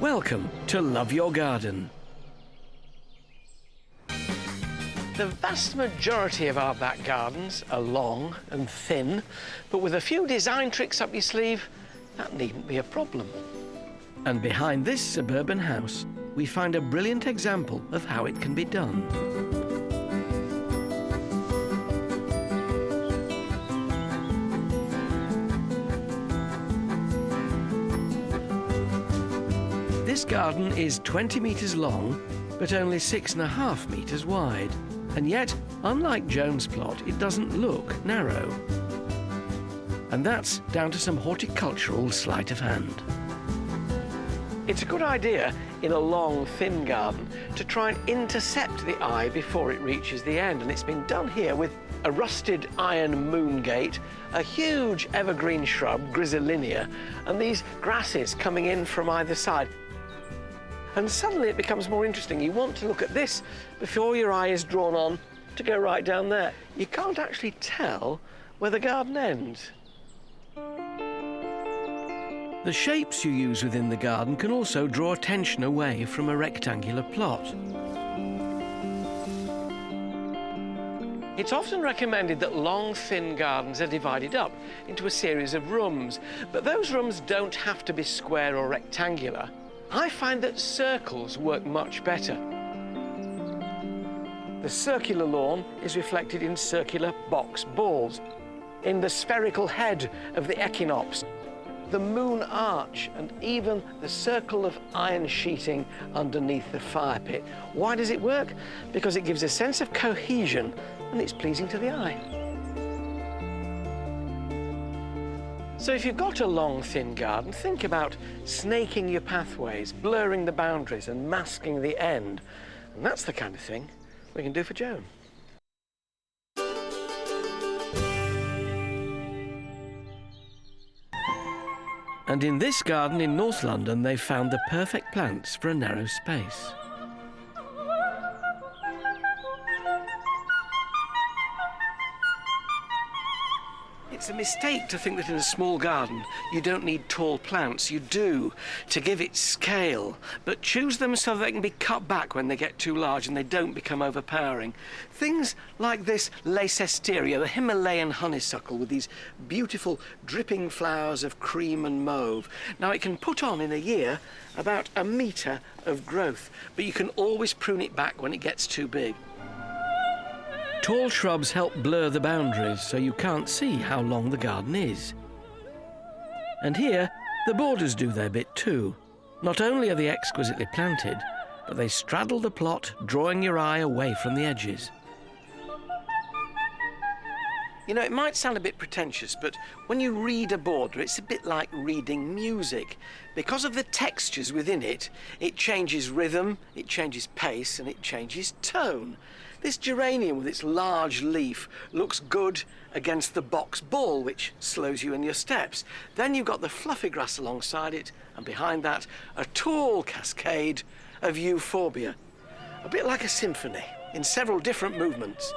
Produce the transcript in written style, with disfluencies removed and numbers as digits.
Welcome to Love Your Garden. The vast majority of our back gardens are long and thin, but with a few design tricks up your sleeve, that needn't be a problem. And behind this suburban house, we find a brilliant example of how it can be done. This garden is 20 metres long, but only 6.5 metres wide. And yet, unlike Joan's plot, it doesn't look narrow. And that's down to some horticultural sleight of hand. It's a good idea in a long, thin garden to try and intercept the eye before it reaches the end. And it's been done here with a rusted iron moongate, a huge evergreen shrub, Griselinia, and these grasses coming in from either side. And suddenly it becomes more interesting. You want to look at this before your eye is drawn on to go right down there. You can't actually tell where the garden ends. The shapes you use within the garden can also draw attention away from a rectangular plot. It's often recommended that long, thin gardens are divided up into a series of rooms, but those rooms don't have to be square or rectangular. I find that circles work much better. The circular lawn is reflected in circular box balls, in the spherical head of the echinopsis, the moon arch, and even the circle of iron sheeting underneath the fire pit. Why does it work? Because it gives a sense of cohesion and it's pleasing to the eye. So if you've got a long, thin garden, think about snaking your pathways, blurring the boundaries and masking the end. And that's the kind of thing we can do for Joan. And in this garden in North London, they've found the perfect plants for a narrow space. It's a mistake to think that in a small garden you don't need tall plants. You do, to give it scale, but choose them so they can be cut back when they get too large and they don't become overpowering. Things like this Leicesteria, the Himalayan honeysuckle with these beautiful dripping flowers of cream and mauve. Now it can put on in a year about 1 metre of growth, but you can always prune it back when it gets too big. Tall shrubs help blur the boundaries so you can't see how long the garden is. And here, the borders do their bit too. Not only are they exquisitely planted, but they straddle the plot, drawing your eye away from the edges. You know, it might sound a bit pretentious, but when you read a border, it's a bit like reading music. Because of the textures within it, it changes rhythm, it changes pace, and it changes tone. This geranium with its large leaf looks good against the box ball, which slows you in your steps. Then you've got the fluffy grass alongside it, and behind that, a tall cascade of euphorbia. A bit like a symphony, in several different movements.